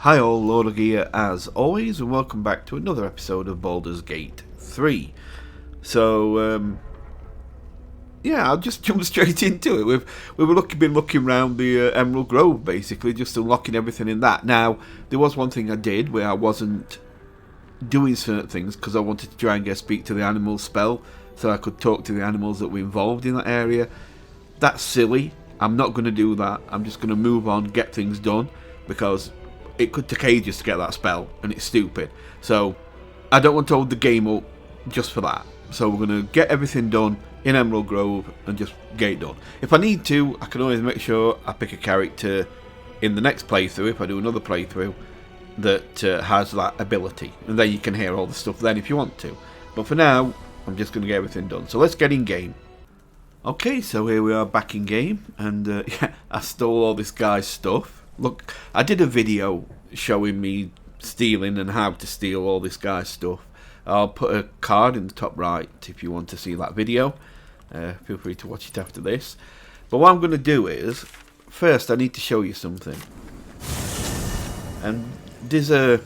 Hi all, Lord of Gear as always, and welcome back to another episode of Baldur's Gate 3. So, yeah, I'll just jump straight into it. Been looking around the Emerald Grove, basically, just unlocking everything in that. Now, there was one thing I did where I wasn't doing certain things because I wanted to try and speak to the animal spell, so I could talk to the animals that were involved in that area. That's silly. I'm not going to do that. I'm just going to move on, get things done, because it could take ages to get that spell, and it's stupid. So, I don't want to hold the game up just for that. So we're going to get everything done in Emerald Grove and just get it done. If I need to, I can always make sure I pick a character in the next playthrough, if I do another playthrough, that has that ability. And then you can hear all the stuff then if you want to. But for now, I'm just going to get everything done. So let's get in game. Okay, so here we are back in game. And yeah, I stole all this guy's stuff. Look, I did a video showing me stealing and how to steal all this guy's stuff. I'll put a card in the top right if you want to see that video. Feel free to watch it after this. But what I'm going to do is, first I need to show you something. And there's a...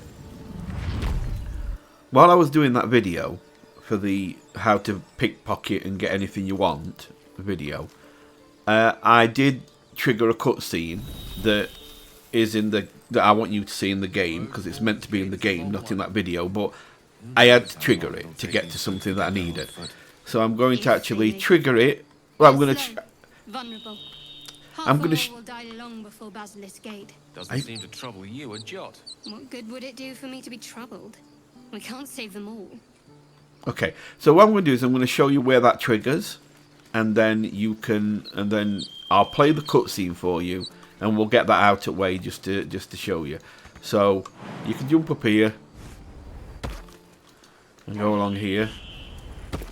While I was doing that video for the how to pickpocket and get anything you want video, I did trigger a cutscene that is in the that I want you to see in the game, because it's meant to be in the game, not in that video, but I had to trigger it to get to something that I needed. So I'm going to actually trigger it. Well, I'm going to will die long before Basilisk Gate. Doesn't seem to trouble you a jot. What good would it do for me to be troubled? We can't save them all. Okay, so what I'm going to do is I'm going to show you where that triggers, and then you can, and then I'll play the cutscene for you, and we'll get that out of the way just to show you. So you can jump up here and go along here. Let's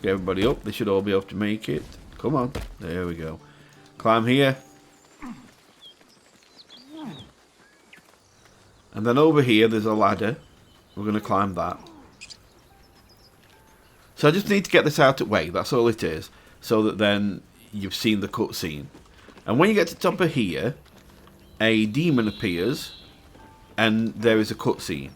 get everybody up. They should all be able to make it. Come on, there we go. Climb here, and then over here there's a ladder. We're going to climb that. So I just need to get this out of the way. That's all it is, so that then you've seen the cutscene. And when you get to the top of here, a demon appears, and there is a cutscene.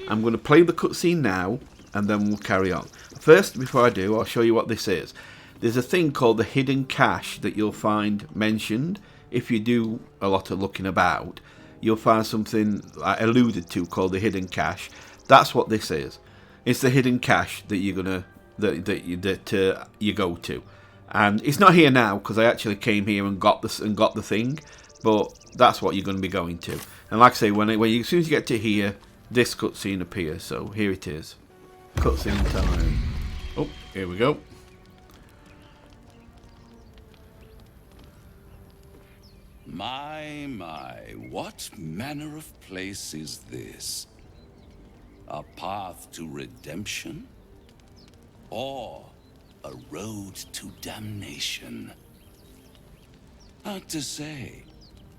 I'm going to play the cutscene now, and then we'll carry on. First, before I do, I'll show you what this is. There's a thing called the hidden cache that you'll find mentioned. If you do a lot of looking about, you'll find something alluded to called the hidden cache. That's what this is. It's the hidden cache that you're gonna you go to. And it's not here now because I actually came here and got this and got the thing, but that's what you're going to be going to. And like I say, as soon as you get to here, this cutscene appears. So here it is, cutscene time. Oh, here we go. My, what manner of place is this? A path to redemption? Or a road to damnation? Hard to say,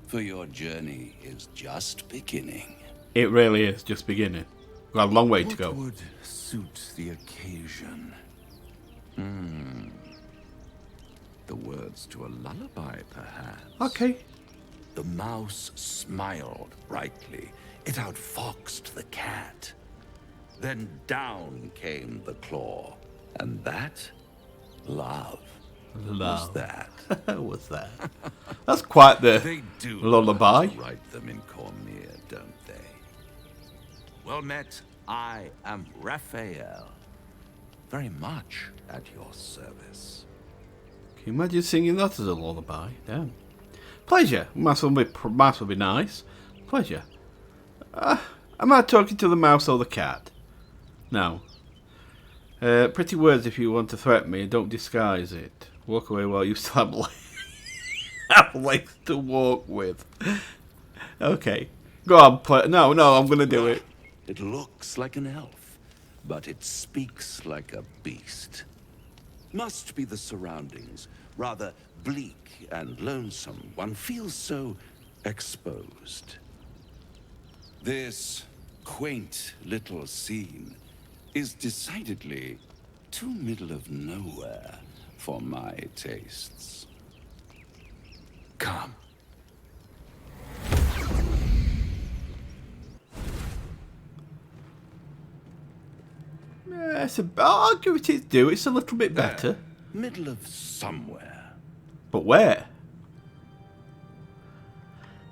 for your journey is just beginning. It really is just beginning. We've got a long way to go. What would suit the occasion? The words to a lullaby, perhaps. Okay. The mouse smiled brightly. It outfoxed the cat. Then down came the claw. And that? Love. Was that? What's that? That's quite the They do lullaby. write them in Cormier, don't they? Well met. I am Raphael. Very much at your service. Can you imagine singing that as a lullaby? Damn. Pleasure. Mouse will be nice. Pleasure. Am I talking to the mouse or the cat? No. Pretty words if you want to threaten me, don't disguise it. Walk away while you still have legs to walk with. Okay. Go on, play. No, I'm going to do it. It looks like an elf, but it speaks like a beast. Must be the surroundings, rather bleak and lonesome. One feels so exposed. This quaint little scene is decidedly too middle of nowhere for my tastes. Come. I'll give it its due. It's a little bit better. Middle of somewhere. But where?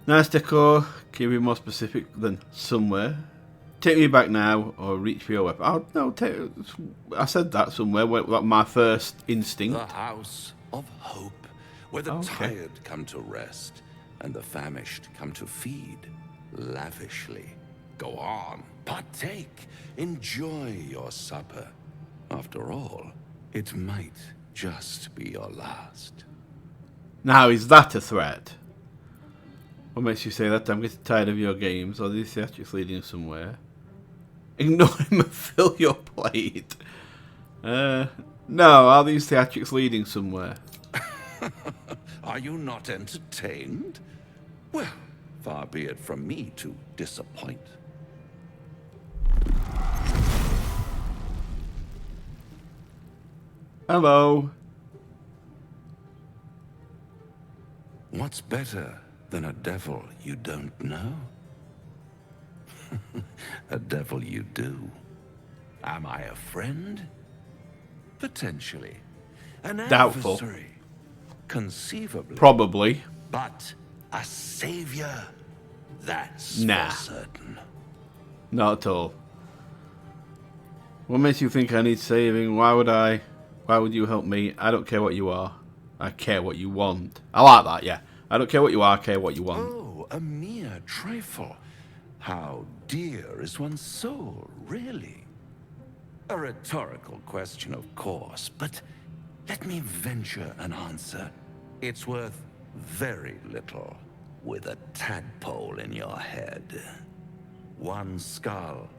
Nice decor. Can you be more specific than somewhere? Take me back now, or reach for your weapon. Oh, no, I said that somewhere. My first instinct. The house of hope, where the tired come to rest, and the famished come to feed lavishly. Go on, partake, enjoy your supper. After all, it might just be your last. Now, is that a threat? What makes you say that? I'm getting tired of your games. Are these theatrics leading somewhere? Ignore him and fill your plate. No, are these theatrics leading somewhere? Are you not entertained? Well, far be it from me to disappoint. Hello. What's better than a devil you don't know? A devil you do. Am I a friend? Potentially. An Doubtful. adversary? Conceivably. Probably. But a savior? That's Nah. for certain. Not at all. What makes you think I need saving? Why would you help me? I don't care what you are. I care what you want. I like that, yeah. I don't care what you are, I care what you want. Oh, a mere trifle. How dear is one's soul, really? A rhetorical question, of course, but let me venture an answer. It's worth very little with a tadpole in your head. One skull,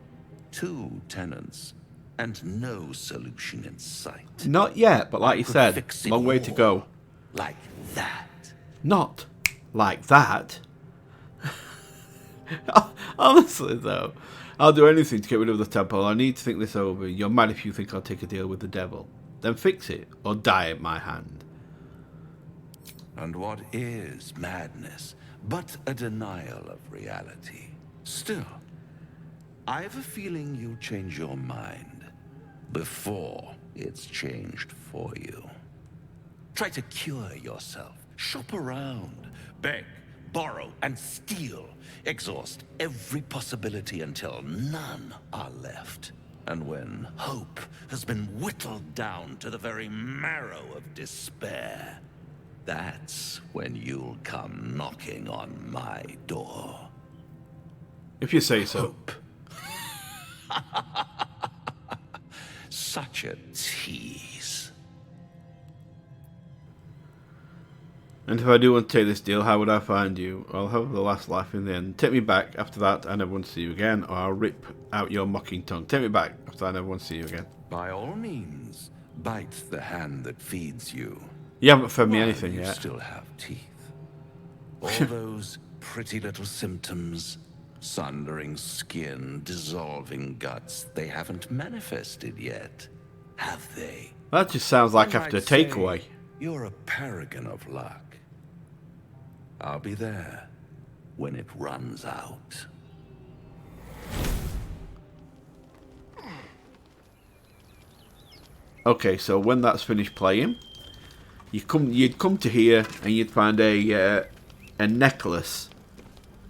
2 tenants, and no solution in sight. Not yet, but like you Could said, fix it long way to all go. Like that. Not like that. Honestly, though, I'll do anything to get rid of the tadpole. I need to think this over. You're mad if you think I'll take a deal with the devil. Then fix it, or die at my hand. And what is madness but a denial of reality? Still, I have a feeling you'll change your mind before it's changed for you. Try to cure yourself. Shop around. Beg, borrow, and steal. Exhaust every possibility until none are left. And when hope has been whittled down to the very marrow of despair, that's when you'll come knocking on my door. If you say so. Hope. Such a tease. And if I do want to take this deal, how would I find you? I'll have the last laugh in the end. Take me back. After that, I never want to see you again, or I'll rip out your mocking tongue. Take me back. After that, I never want to see you again. By all means, bite the hand that feeds you. You haven't fed me While anything you yet. still have teeth. All those pretty little symptoms, sundering skin, dissolving guts, they haven't manifested yet, have they? That just sounds like One after a might say takeaway. You're a paragon of luck. I'll be there when it runs out. Okay, so when that's finished playing, you'd come to here and you'd find a necklace.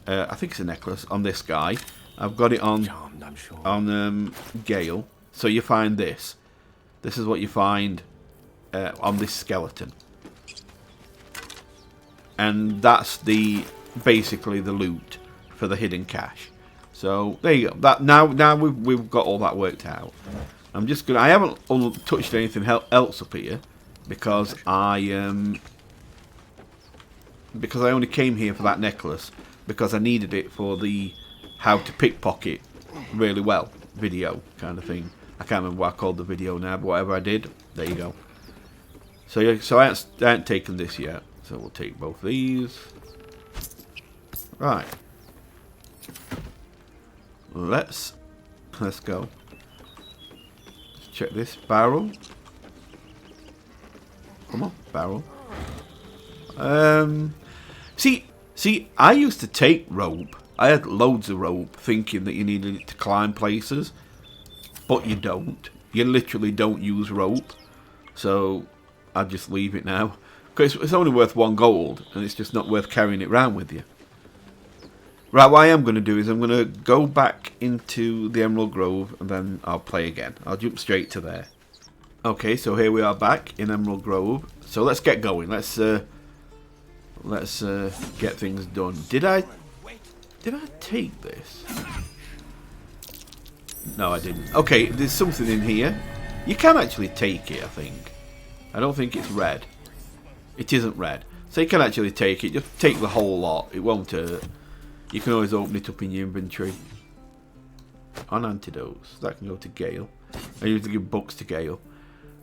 I think it's a necklace on this guy. I've got it on Charmed, I'm sure. on Gale. So you find this. This is what you find on this skeleton, and that's basically the loot for the hidden cache. So there you go. That now we've got all that worked out. I haven't touched anything else up here because I only came here for that necklace because I needed it for the how to pickpocket really well video kind of thing. I can't remember what I called the video now, but whatever I did, there you go. So yeah, so I haven't taken this yet. So we'll take both these. Right. Let's go. Check this barrel. Come on, barrel. See, I used to take rope. I had loads of rope, thinking that you needed it to climb places, but you don't. you literally don't use rope. So I'll just leave it now. Because it's only worth 1 gold, and it's just not worth carrying it around with you. Right, what I am going to do is I'm going to go back into the Emerald Grove, and then I'll play again. I'll jump straight to there. Okay, so here we are back in Emerald Grove. So let's get going. Let's get things done. Did I take this? No, I didn't. Okay, there's something in here. You can actually take it, I think. I don't think it's red. It isn't red. So you can actually take it. Just take the whole lot. It won't hurt. You can always open it up in your inventory. On antidotes. That can go to Gale. I usually give books to Gale.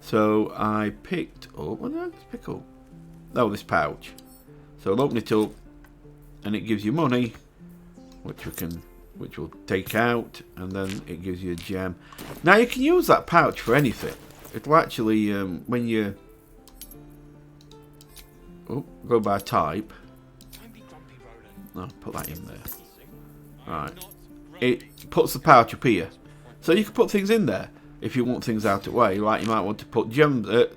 So I picked up... What did I just pick up? Oh, this pouch. So I'll open it up. And it gives you money. Which we'll take out. And then it gives you a gem. Now you can use that pouch for anything. It'll actually... when you... Oh, go by type. No, put that in there. Right. It puts the pouch up here. So you can put things in there if you want things out of the way. Like you might want to put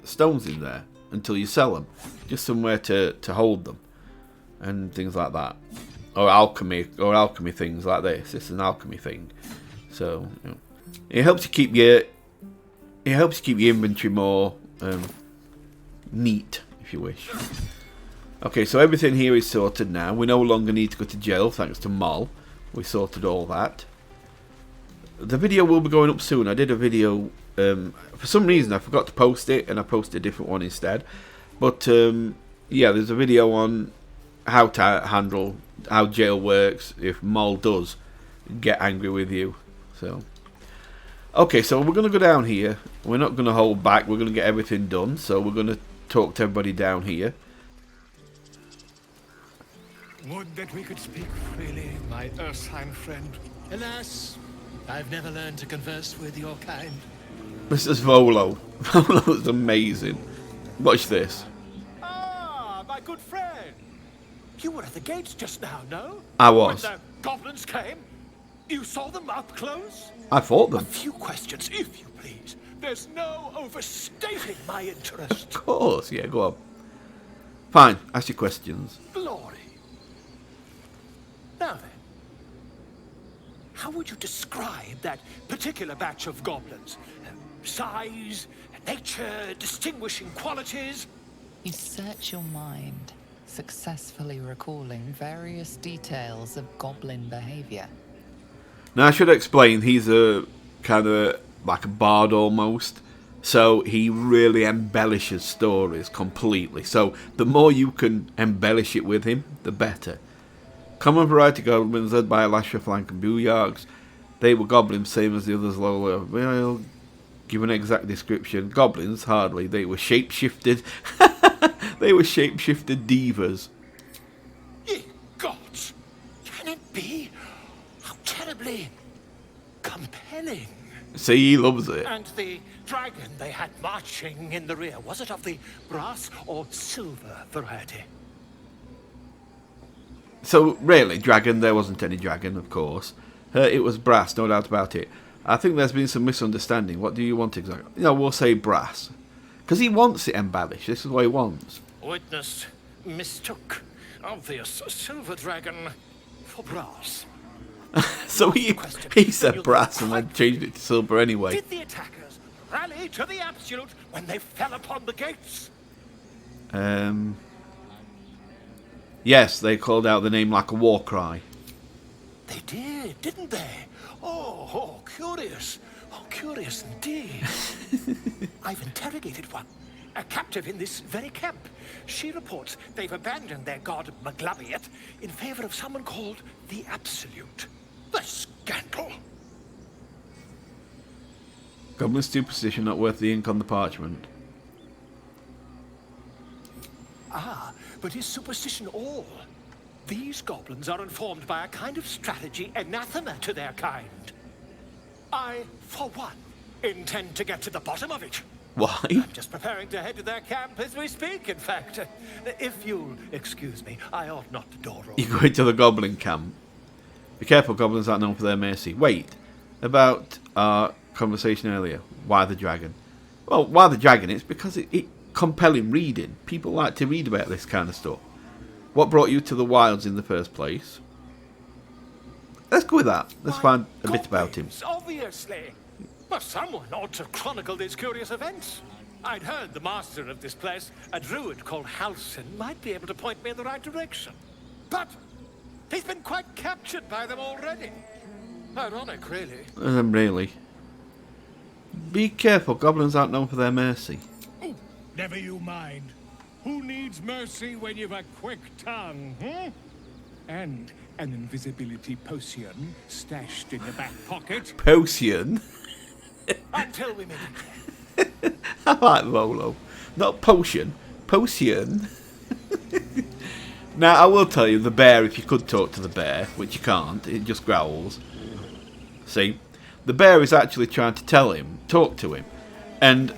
stones in there until you sell them. Just somewhere to hold them. And things like that. Or alchemy things like this. This is an alchemy thing. So, you know, it helps you keep your inventory more neat, if you wish. Okay, so everything here is sorted now. We no longer need to go to jail, thanks to Moll. We sorted all that. The video will be going up soon. I did a video, for some reason I forgot to post it, and I posted a different one instead. But, yeah, there's a video on how to handle, how jail works if Moll does get angry with you. So, okay, so we're going to go down here. We're not going to hold back. We're going to get everything done. So we're going to talk to everybody down here. Would that we could speak freely, my Ursine friend. Alas, I've never learned to converse with your kind. This is Volo. Volo's amazing. Watch this. Ah, my good friend. You were at the gates just now, no? I was. When the goblins came, you saw them up close? I fought them. A few questions, if you please. There's no overstating my interest. Of course, yeah, go on. Fine, ask your questions. Glory. Now then, how would you describe that particular batch of goblins? Size, nature, distinguishing qualities? You search your mind, successfully recalling various details of goblin behavior. Now I should explain, he's a kind of like a bard almost. So he really embellishes stories completely. So the more you can embellish it with him, the better. Common variety goblins led by Elastra, Flank and Booyarks. They were goblins, same as the others lower. Well, give an exact description. Goblins, hardly. They were shape-shifted. They were shape-shifted divas. Ye gods! Can it be? How terribly compelling. See, he loves it. And the dragon they had marching in the rear, was it of the brass or silver variety? So, really, dragon, there wasn't any dragon, of course. It was brass, no doubt about it. I think there's been some misunderstanding. What do you want exactly? You know, we'll say brass. Because he wants it embellished. This is what he wants. Witness mistook obvious silver dragon for brass. So he said brass and then changed it to silver anyway. Did the attackers rally to the absolute when they fell upon the gates? Yes, they called out the name like a war cry. They did, didn't they? Oh, curious. Oh, curious indeed. I've interrogated one, a captive in this very camp. She reports they've abandoned their god Maglabiet in favor of someone called the Absolute. The scandal! Goblin superstition not worth the ink on the parchment. Ah, but is superstition all? These goblins are informed by a kind of strategy anathema to their kind. I, for one, intend to get to the bottom of it. Why? I'm just preparing to head to their camp as we speak, in fact. If you'll excuse me, I ought not to door roll. You're going to the goblin camp. Be careful, goblins aren't known for their mercy. Wait, about our conversation earlier. Why the dragon? Well, why the dragon? It's because it compelling reading. People like to read about this kind of stuff. What brought you to the wilds in the first place? Let's go with that. Let's find a bit about him. Obviously. But someone ought to chronicle these curious events. I'd heard the master of this place, a druid called Halsin, might be able to point me in the right direction. But he's been quite captured by them already. Ironic, really. Really. Be careful, goblins aren't known for their mercy. Oh, never you mind. Who needs mercy when you've a quick tongue, And an invisibility potion stashed in your back pocket. Potion? Until we meet again. I like Volo. Not potion. Potion. Now, I will tell you, the bear, if you could talk to the bear, which you can't, it just growls. See? The bear is actually trying to talk to him. And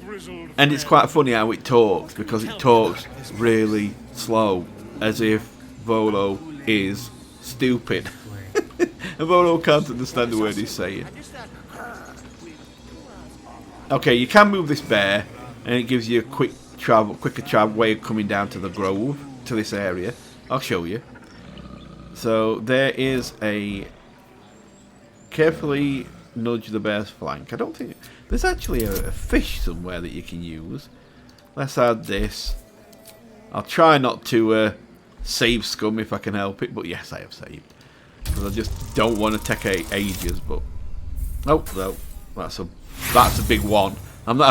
it's quite funny how it talks, because it talks really slow, as if Volo is stupid. And Volo can't understand the word he's saying. Okay, you can move this bear, and it gives you a quicker travel way of coming down to the grove, to this area. I'll show you. So there is a carefully nudge the bear's flank. I don't think there's actually a fish somewhere that you can use. Let's add this. I'll try not to save scum if I can help it, but yes, I have saved, because I just don't want to take ages. But oh no, that's a big one. I'm not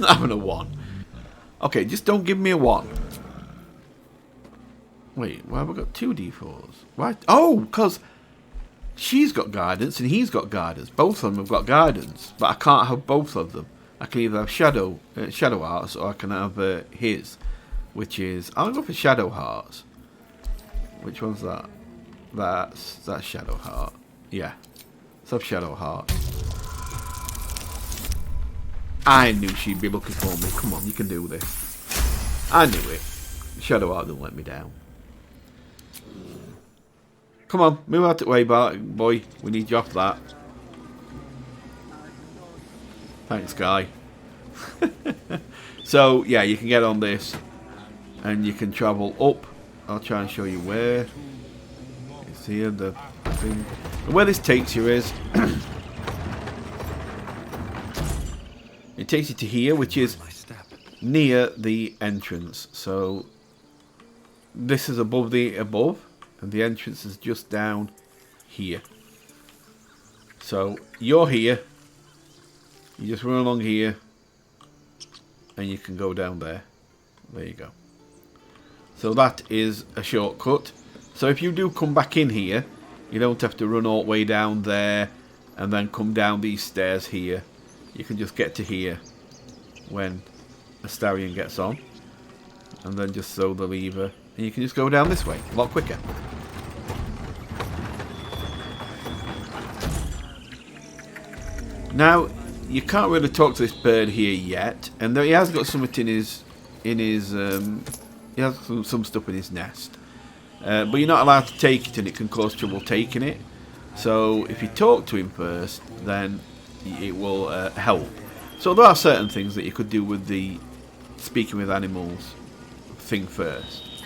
having a one. Okay, just don't give me a one. Wait, why have I got 2 d4s? Why? Oh, because she's got guidance and he's got guidance. Both of them have got guidance, but I can't have both of them. I can either have shadow hearts, or I can have his, which is, I'll go for shadow hearts. Which one's that? That's shadow heart. Yeah, let's have shadow heart. I knew she'd be looking for me. Come on, you can do this. I knew it. Shadow heart didn't let me down. Come on, move out the way, boy. We need you off that. Thanks, guy. So, yeah, you can get on this. And you can travel up. I'll try and show you where. It's here, the thing. And where this takes you is... it takes you to here, which is near the entrance. So, this is above. And the entrance is just down here. So you're here. You just run along here. And you can go down there. There you go. So that is a shortcut. So if you do come back in here, you don't have to run all the way down there and then come down these stairs here. You can just get to here when Astarion gets on. And then just throw the lever. And you can just go down this way. A lot quicker. Now, you can't really talk to this bird here yet, and he has got something he has some stuff in his nest, but you're not allowed to take it, and it can cause trouble taking it. So if you talk to him first, then it will help. So there are certain things that you could do with the speaking with animals thing first.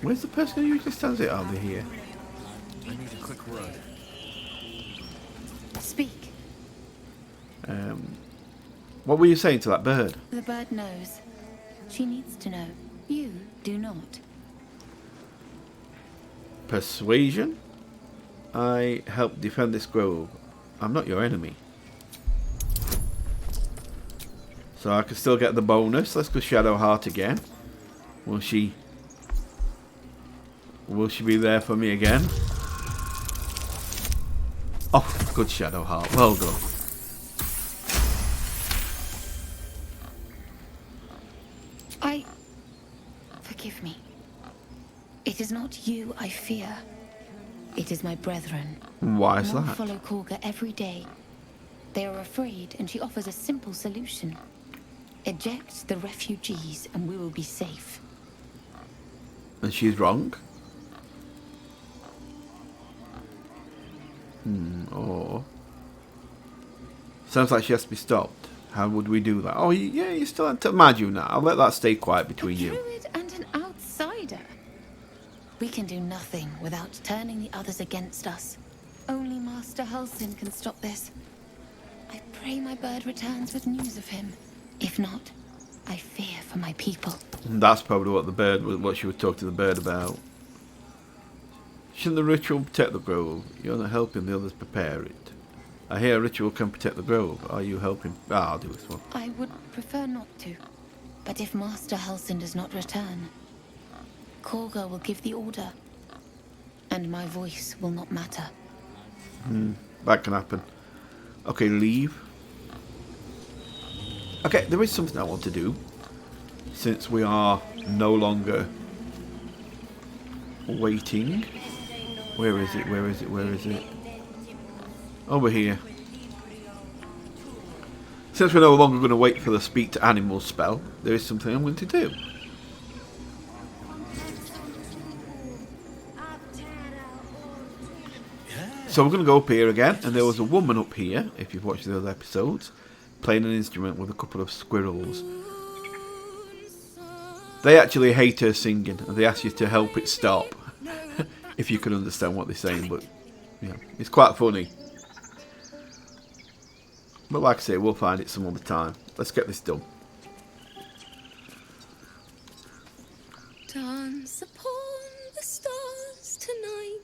Where's the person who usually stands it over here? I need a quick word. Speak. What were you saying to that bird? The bird knows. She needs to know. You do not. Persuasion? I help defend this grove. I'm not your enemy. So I can still get the bonus. Let's go Shadow Heart again. Will she be there for me again? Oh, good Shadow Heart. Well done. Forgive me. It is not you I fear. It is my brethren. Why is More that? follow Korga every day. They are afraid, and she offers a simple solution. Eject the refugees, and we will be safe. And she's wrong? Or Sounds like she has to be stopped. How would we do that? Oh, yeah, you still have to imagine that. I'll let that stay quiet between A you. druid and an outsider. We can do nothing without turning the others against us. Only Master Halsin can stop this. I pray my bird returns with news of him. If not, I fear for my people. And that's probably what she would talk to the bird about. Shouldn't the ritual protect the grove? You're not helping the others prepare it. I hear a ritual can protect the grove. Are you helping? I'll do this one. I would prefer not to. But if Master Halsin does not return, Korga will give the order. And my voice will not matter. That can happen. Okay, leave. Okay, there is something I want to do. Since we are no longer waiting. Where is it? Where is it? Where is it? Over here. Since we're no longer going to wait for the speak to animals spell, there is something I'm going to do. So we're going to go up here again, and there was a woman up here, if you've watched the other episodes, playing an instrument with a couple of squirrels. They actually hate her singing, and they ask you to help it stop, if you can understand what they're saying, but yeah, it's quite funny. But like I say, we'll find it some other time. Let's get this done. Dance upon the stars tonight.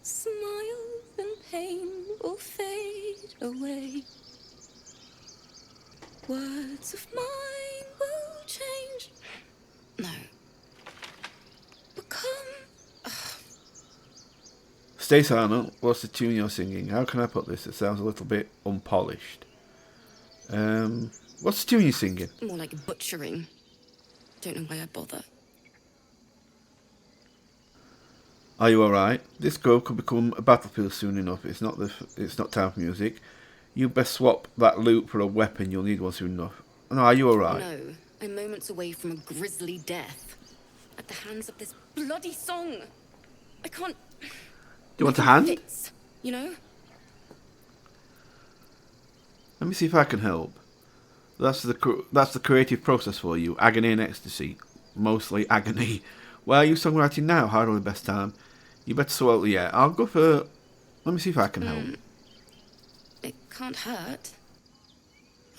Smile and pain will fade away. Words of mine will change. No. Become. Stay silent. What's the tune you're singing? How can I put this? It sounds a little bit unpolished. What's the tune you're singing? More like butchering. Don't know why I bother. Are you alright? This grove could become a battlefield soon enough. It's not time for music. You best swap that lute for a weapon. You'll need one soon enough. No, are you alright? No, I'm moments away from a grisly death. At the hands of this bloody song. I can't... Do you want a hand? Fits, you know? Let me see if I can help. That's the creative process for you. Agony and ecstasy. Mostly agony. Where are you songwriting now? Hardly the best time. You better sort yeah. I'll go for... Let me see if I can help. It can't hurt.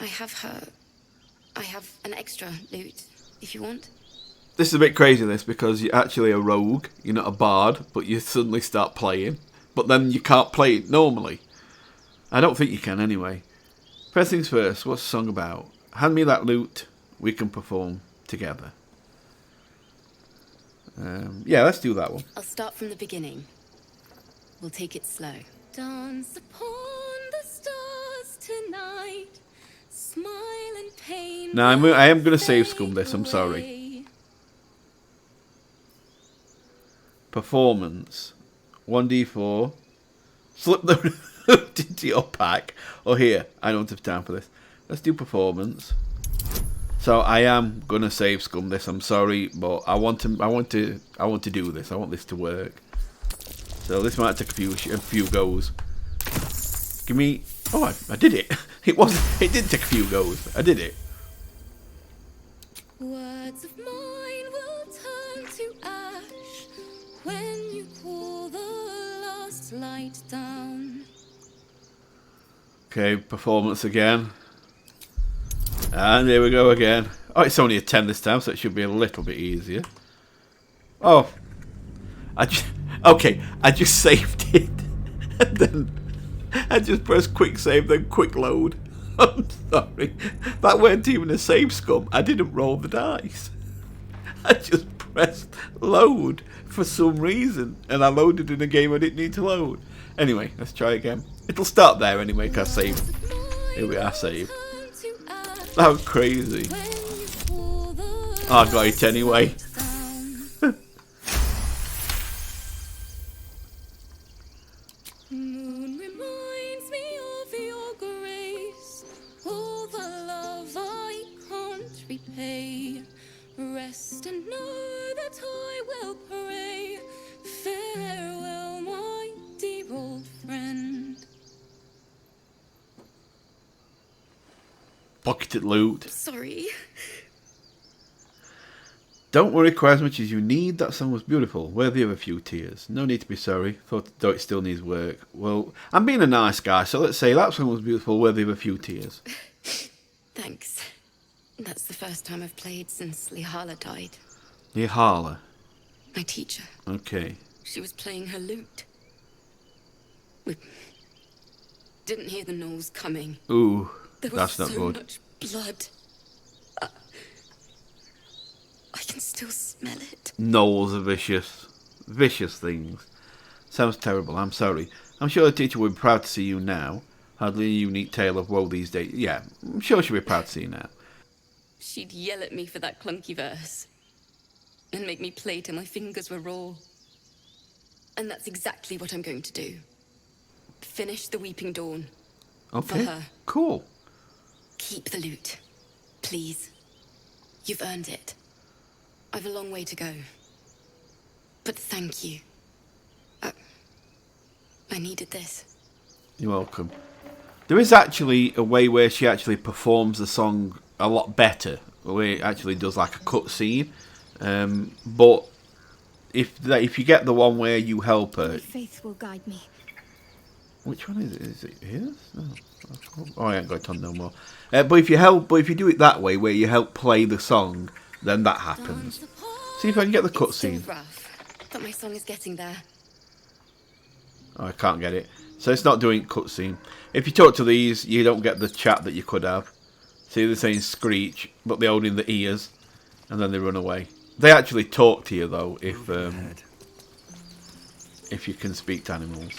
I have an extra lute, if you want. This is a bit crazy, this, because you're actually a rogue. You're not a bard, but you suddenly start playing. But then you can't play it normally. I don't think you can, anyway. First things first, what's the song about? Hand me that lute, we can perform together. Yeah, let's do that one. I'll start from the beginning. We'll take it slow. Dance upon the stars tonight. Smile and pain. Now, I am going to save scum this, I'm sorry. Performance. 1d4. Slip the lute into your pack. Oh, here, I don't have time for this. Let's do performance. So I am gonna save scum this. I'm sorry, but I want to do this. I want this to work. So this might take a few goes. Give me. Oh, I did it. It did take a few goes. I did it. Words of mine will turn to ash when you pull the last light down. Okay, performance again. And here we go again. Oh, it's only a 10 this time, so it should be a little bit easier. Oh. I just saved it. And then I just pressed quick save, then quick load. I'm sorry. That weren't even a save scum. I didn't roll the dice. I just pressed load for some reason. And I loaded in a game I didn't need to load. Anyway, let's try again. It'll start there anyway, because I saved. Here we are, saved. That was crazy. Oh, I got it anyway. Moon reminds me of your grace, all the love I can't repay. Rest and know that I will pray. Farewell, my dear old friend. Pocketed loot. Sorry. Don't worry, cry as much as you need. That song was beautiful. Worthy of a few tears. No need to be sorry. Though it still needs work. Well, I'm being a nice guy, so let's say that song was beautiful. Worthy of a few tears. Thanks. That's the first time I've played since Lihala died. Lihala. My teacher. Okay. She was playing her lute. We didn't hear the gnolls coming. Ooh, There was that's not so good. much blood. I can still smell it. Gnolls are vicious. Vicious things. Sounds terrible, I'm sorry. I'm sure the teacher would be proud to see you now. Hardly a unique tale of woe these days. Yeah, I'm sure she'll be proud to see you now. She'd yell at me for that clunky verse. And make me play till my fingers were raw. And that's exactly what I'm going to do. Finish the Weeping Dawn. Okay, For her. cool. Keep the loot. Please. You've earned it. I've a long way to go. But thank you. I needed this. You're welcome. There is actually a way where she actually performs the song a lot better. Where it actually does like a cutscene. But if you get the one where you help her... My faith will guide me. Which one is it? Is it his? Oh, I ain't got it on no more. But if you do it that way, where you help play the song, then that happens. See if I can get the It's still cutscene. rough, but my song is getting there. Oh, I can't get it. So it's not doing cutscene. If you talk to these, you don't get the chat that you could have. See, they're saying screech, but they hold in the ears, and then they run away. They actually talk to you though, if you can speak to animals.